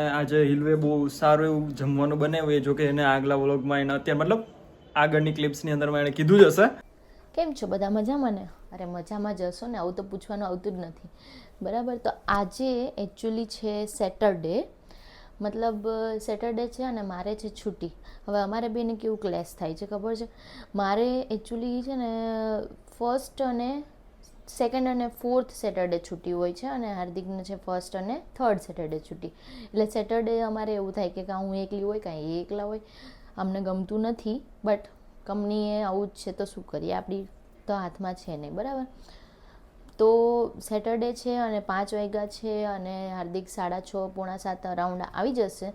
આજે હિલવે બહુ સારું એવું જમવાનું બનાવ્યું એ જો કે એને આગલા વ્લોગમાં એને અત્યારે મતલબ આગળની ક્લિપ્સની અંદરમાં એણે કીધું જ હશે. કેમ છો બધા મજામાં ને? અરે મજામાં જ હશો ને, આવું તો પૂછવાનું આવતું જ નથી બરાબર. તો આજે એકચ્યુઅલી છે સેટરડે, મતલબ સેટરડે છે અને મારે છે છુટ્ટી. હવે અમારે બેને કેવું ક્લેશ થાય છે ખબર છે? મારે એકચ્યુઅલી છે ને ફર્સ્ટ અને સેકન્ડ અને ફોર્થ સેટરડે છુટ્ટી હોય છે અને હાર્દિકને છે ફર્સ્ટ અને થર્ડ સેટરડે છુટ્ટી. એટલે સેટરડે અમારે એવું થાય કે કાં હું એકલી હોય કાં એ એકલા હોય. અમને ગમતું નથી બટ કંપનીએ આવું જ છે તો શું કરીએ, આપણી તો હાથમાં છે નહીં બરાબર. તો સેટરડે છે અને 5 વાગ્યા છે અને હાર્દિક 6:30 પોણા 7 અરાઉન્ડ આવી જશે.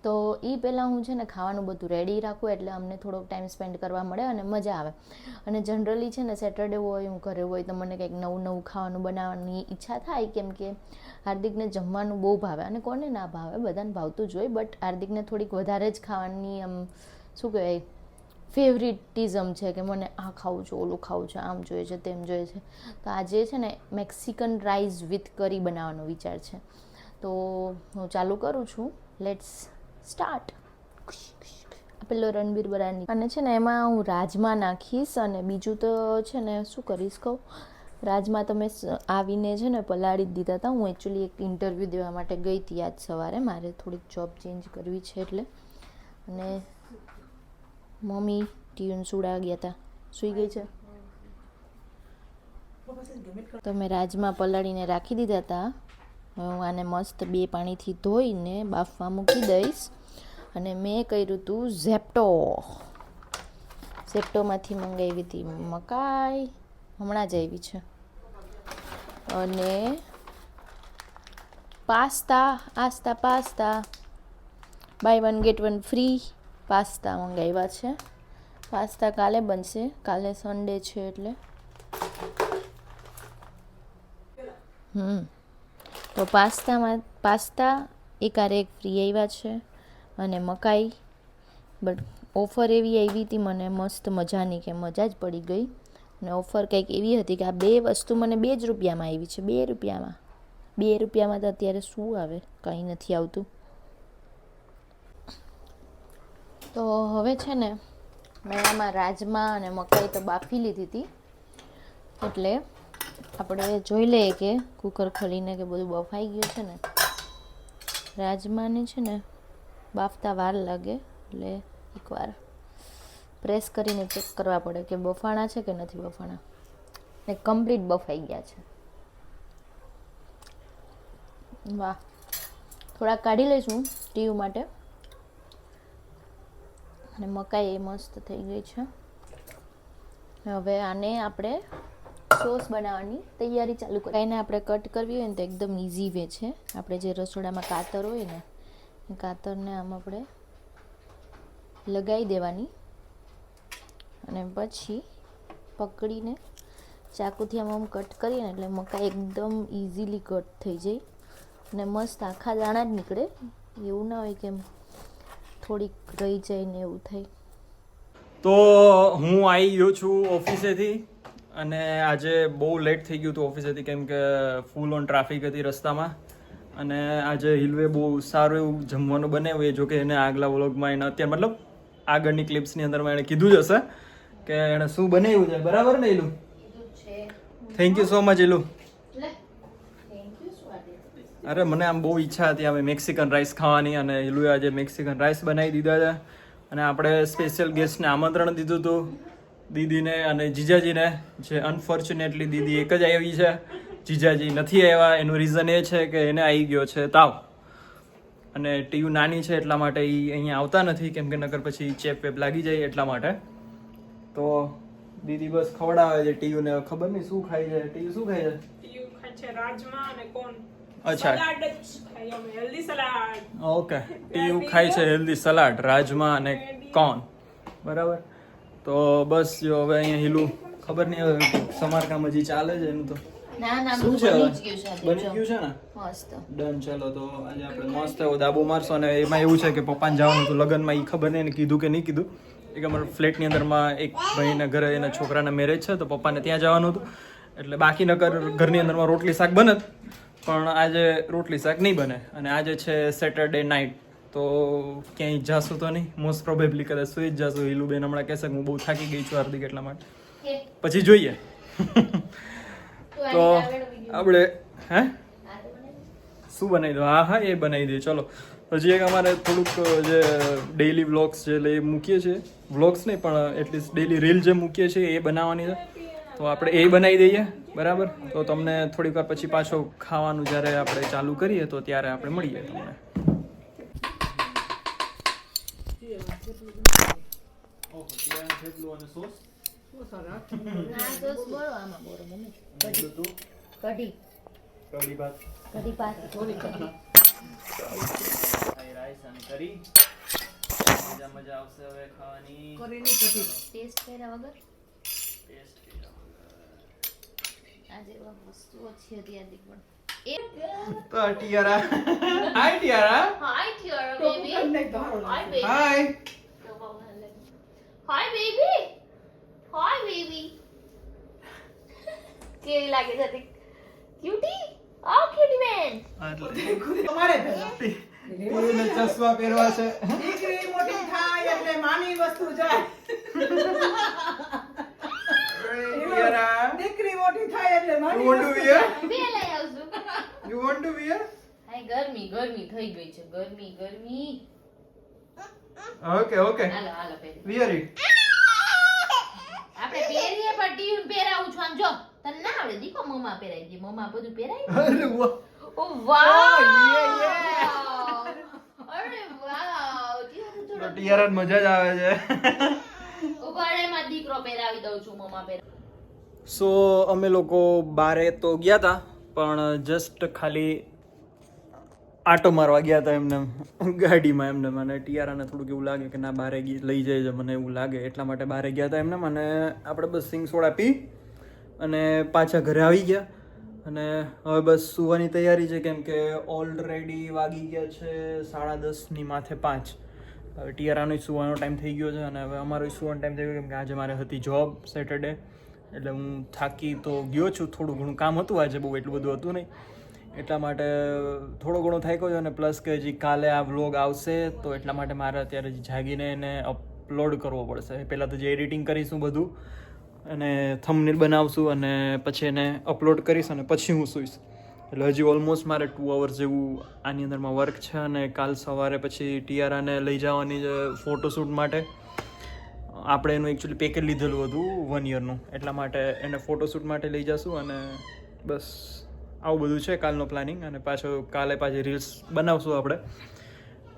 તો એ પહેલાં હું છે ને ખાવાનું બધું રેડી રાખું એટલે અમને થોડોક ટાઈમ સ્પેન્ડ કરવા મળે અને મજા આવે. અને જનરલી છે ને સેટરડે હોય, હું ઘરે હોય તો મને કંઈક નવું ખાવાનું બનાવવાની ઈચ્છા થાય, કેમ કે હાર્દિકને જમવાનું બહુ ભાવે અને કોને ના ભાવે, બધાને ભાવતું જ હોય. બટ હાર્દિકને થોડીક વધારે જ ખાવાની આમ શું કહેવાય ફેવરિટિઝમ છે કે મને આ ખાવું છે, ઓલું ખાવું છે, આમ જોઈએ છે, તેમ જોઈએ છે. તો આજે છે ને મેક્સિકન રાઈસ વિથ કરી બનાવવાનો વિચાર છે. તો હું ચાલુ કરું છું, લેટ્સ સ્ટાર્ટ. પેલો રણબીર બરાની અને છે ને એમાં હું રાજમા નાખીશ અને બીજું તો છે ને શું કરીશ કહું, રાજમા તો મેં આવીને છે ને પલાળી જ દીધા હતા. હું એકચ્યુઅલી એક ઇન્ટરવ્યૂ દેવા માટે ગઈ હતી આજ સવારે, મારે થોડીક જોબ ચેન્જ કરવી છે એટલે. અને મમ્મી ટ્યુન સુડા ગયા હતા, સૂઈ ગઈ છે. તો મેં રાજમા પલાળીને રાખી દીધા હતા. હું આને મસ્ત 2 પાણીથી ધોઈને બાફવા મૂકી દઈશ. અને મેં કર્યું હતું ઝેપ્ટોમાંથી મંગાવી હતી મકાઈ, હમણાં જ આવી છે. અને pasta buy 1 get 1 free pasta મંગાવ્યા છે. પાસ્તા કાલે બનશે, કાલે સન્ડે છે એટલે. તો પાસ્તા એકારે એક ફ્રી આવ્યા છે અને મકાઈ. બટ ઓફર એવી આવી હતી મને મસ્ત મજાની કે મજા જ પડી ગઈ. અને ઓફર કંઈક એવી હતી કે આ 2 વસ્તુ મને 2 જ રૂપિયામાં આવી છે. 2 રૂપિયામાં તો અત્યારે શું આવે, કંઈ નથી આવતું. તો હવે છે ને મેં આમાં રાજમા અને મકાઈ તો બાફી લીધી હતી, એટલે આપણે જોઈ લઈએ કે કુકર ખોલીને કે બધું બફાઈ ગયું છે ને. રાજમાને છે ને બાફતા વાર લાગે એટલે એકવાર પ્રેસ કરીને ચેક કરવા પડે કે બફાણા છે કે નથી બફાણા. ને કમ્પ્લીટ બફાઈ ગયા છે. વાહ, થોડાક કાઢી લઈશું ટીયુ માટે. અને મકાઈ મસ્ત થઈ ગઈ છે. હવે આને આપણે સોસ બનાવવાની તૈયારી ચાલુ કરીએ. એને આપણે કટ કરવી હોય ને તો એકદમ ઇઝી વે છે. આપણે જે રસોડામાં કાતર હોય ને એ કાતરને આમ આપણે લગાવી દેવાની અને પછી પકડીને ચાકુથી આમ કટ કરીએ ને એટલે મકાઈ એકદમ ઇઝીલી કટ થઈ જાય અને મસ્ત આખા દાણા જ નીકળે. એવું ના હોય કે થોડીક રહી જાય ને એવું થાય. તો હું આવી ગયો છું ઓફિસેથી અને આજે બહુ લેટ થઈ ગયું હતું ઓફિસેથી, કેમ કે ફૂલ ઓન ટ્રાફિક હતી રસ્તામાં. અને આજે હિલવે બહુ સારું એવું જમવાનું બનાવ્યું એ જો કે એને આગલા વ્લોગમાં એને અત્યારે મતલબ આગળની ક્લિપ્સની અંદરમાં એણે કીધું જ હશે કે એણે શું બનાવ્યું છે. બરાબર ને Hilu? Thank you so much Hilu. અરે મને આમ બહુ ઈચ્છા હતી અમે મેક્સિકન રાઈસ ખાવાની અને હિલુએ આજે મેક્સિકન રાઈસ બનાવી દીધા છે. અને આપણે સ્પેશિયલ ગેસ્ટને આમંત્રણ દીધું હતું, દીદીને અને જીજાજીને. જે અનફોર્ચ્યુનેટલી દીદી એક જ આવી છે, જીજાજી નથી આવ્યા. એનું રીઝન એ છે કે એને આવી ગયો છે તાવ અને ટીયુ નાની છે એટલા માટે એ અહીંયા આવતા નથી, કેમ કે નકર પછી ચેપ વેપ લાગી જાય એટલા માટે. તો દીદી બસ ખવડાવે છે ટીયુને. ખબર નહીં શું ખાય છે ટીયુ. શું ખાય છે? ટીયુ ખાય છે રાજમા અને કોર્ન. અચ્છા, સલાડ જ ખાય અમે, હેલ્ધી સલાડ. ઓકે, ટીયુ ખાય છે હેલ્ધી સલાડ, રાજમા અને કોર્ન. બરાબર. તો બસ જો હવે અહીંયા હિલું ખબર નહીં હવે સમારકામ હજી ચાલે છે એનું. તો ના શું છે હવે? બની ગયું બની ગયું છે ને? મસ્ત ડન. ચલો તો આજે આપણે મસ્ત એવો દાબો મારશો. અને એમાં એવું છે કે પપ્પાને જવાનું હતું લગ્નમાં, એ ખબર નહીં કીધું કે નહીં કીધું. એક અમારા ફ્લેટની અંદરમાં એક ભાઈના ઘરે એના છોકરાના મેરેજ છે તો પપ્પાને ત્યાં જવાનું હતું. એટલે બાકી નકર ઘરની અંદરમાં રોટલી શાક બને પણ આજે રોટલી શાક નહીં બને અને આજે છે સેટરડે નાઇટ તો ક્યાંય જાશું તો નહીં મોસ્ટ પ્રોબેબલી કદાચ સુઈ જ જાશું. હિલુબેન હમણાં કહેશે કે હું બહુ થાકી ગઈ છું હાર્દિક એટલા માટે પછી જોઈએ. તો આપણે હે શું બનાવી દો? હા એ બનાવી દઈએ. ચલો હજી એક અમારે થોડુંક જે ડેઈલી વ્લોગ્સ જે એ મૂકીએ છીએ, વ્લોગ્સ નહીં પણ એટલીસ્ટ ડેઈલી રીલ જે મૂકીએ છીએ એ બનાવવાની છે. તો આપણે એ બનાવી દઈએ બરાબર. તો તમને થોડીક વાર પછી પાછો ખાવાનું જ્યારે આપણે ચાલુ કરીએ તો ત્યારે આપણે મળીએ તમને. મજા આવશે હવે ખાવાની. ટેસ્ટ કર્યા વગર આજે વસ્તુઓ છે ત્યાંથી પણ તો ટિયારા હાય ટિયારા હાય ટિયારા બેબી હાય બેબી હાય હાય બેબી હાય બેબી કેવી લાગે છે ક્યુટી ઓ ક્યુટી બેન તમારે ભેગા. ટીને ચશ્મા પહેરવા છે. દીકરી મોટી થાય એટલે માની વસ્તુ જાય. ટિયારા દીકરી મોટી થાય એટલે માની You want to વસ્તુ wear? જાય. બે લઈ આવશું You want to wear? હાય ગરમી ગરમી થઈ ગઈ છે ગરમી ગરમી Okay, okay. હાલો હાલો પહેરી Wear it. આપણે પહેરીએ પણ ટીયું પહેરાવું છું આમ જો તને ના આવડે દીકો મમ્મા પહેરાઈ દે મમ્મા બધું પહેરાઈ અરે વાહ. ઓ વાવ yeah, અરે વાવ તો ટિયારા મજા જ આવે છે. ઉઘાડેમાં દીકરો પહેરાવી દઉં છું મમ્મા પહેરા સો અમે લોકો બારે તો ગયા હતા પણ જસ્ટ ખાલી આટો મારવા ગયા હતા એમને ગાડીમાં એમને. મને ટિયારાને થોડુંક એવું લાગે કે ના બારે લઈ જાય છે મને એવું લાગે એટલા માટે બારે ગયા હતા એમને. મને આપણે બસ સિંગ સોડા પી અને પાછા ઘરે આવી ગયા અને હવે બસ સુવાની તૈયારી છે કેમ કે ઓલરેડી વાગી ગયા છે 10:30 માથે 5. હવે ટિયારાનો સુવાનો ટાઈમ થઈ ગયો છે અને હવે અમારો સુવાનો ટાઈમ થઈ ગયો કેમ કે આજે મારે હતી જોબ સેટરડે એટલે હું થાકી તો ગયો છું. થોડું ઘણું કામ હતું આજે, બહુ એટલું બધું હતું નહીં એટલા માટે થોડો ઘણો થાક્યો છે અને પ્લસ કે હજી કાલે આ વ્લોગ આવશે તો એટલા માટે મારે અત્યારે જાગીને એને અપલોડ કરવો પડશે. પહેલાં તો જે એડિટિંગ કરીશું બધું અને થંબનેલ બનાવશું અને પછી એને અપલોડ કરીશ અને પછી હું સૂઈશ. એટલે હજી ઓલમોસ્ટ મારે 2 અવર્સ જેવું આની અંદરમાં વર્ક છે અને કાલ સવારે પછી ટિયારાને લઈ જવાની છે ફોટોશૂટ માટે. આપણે એનું એકચ્યુઅલી પેકેજ લીધેલું હતું 1 યરનું એટલા માટે એને ફોટોશૂટ માટે લઈ જશું અને બસ આવું બધું છે કાલનો પ્લાનિંગ. અને કાલે પાછી રીલ્સ બનાવશું આપણે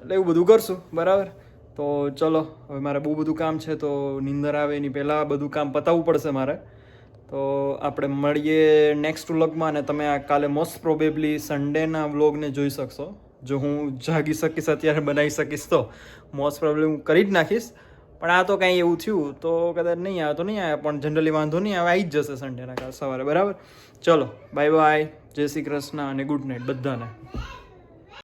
એટલે એવું બધું કરશું બરાબર. તો ચલો હવે મારે બહુ બધું કામ છે તો નીંદર આવે એની પહેલાં બધું કામ પતાવવું પડશે મારે. તો આપણે મળીએ નેક્સ્ટ વ્લોગમાં અને તમે આ કાલે મોસ્ટ પ્રોબેબલી સન્ડેના વ્લોગને જોઈ શકશો. જો હું જાગી શકીશ અત્યારે બનાવી શકીશ તો મોસ્ટ પ્રોબેબલી હું કરી જ નાખીશ. પણ આ તો કાંઈ એવું થયું તો કદાચ નહીં આવે તો નહીં આવે પણ જનરલી વાંધો નહીં આવે, આવી જ જશે સન્ડેના કાલ સવારે બરાબર. ચલો બાય બાય, જય શ્રી કૃષ્ણ અને ગુડ નાઇટ બધાને.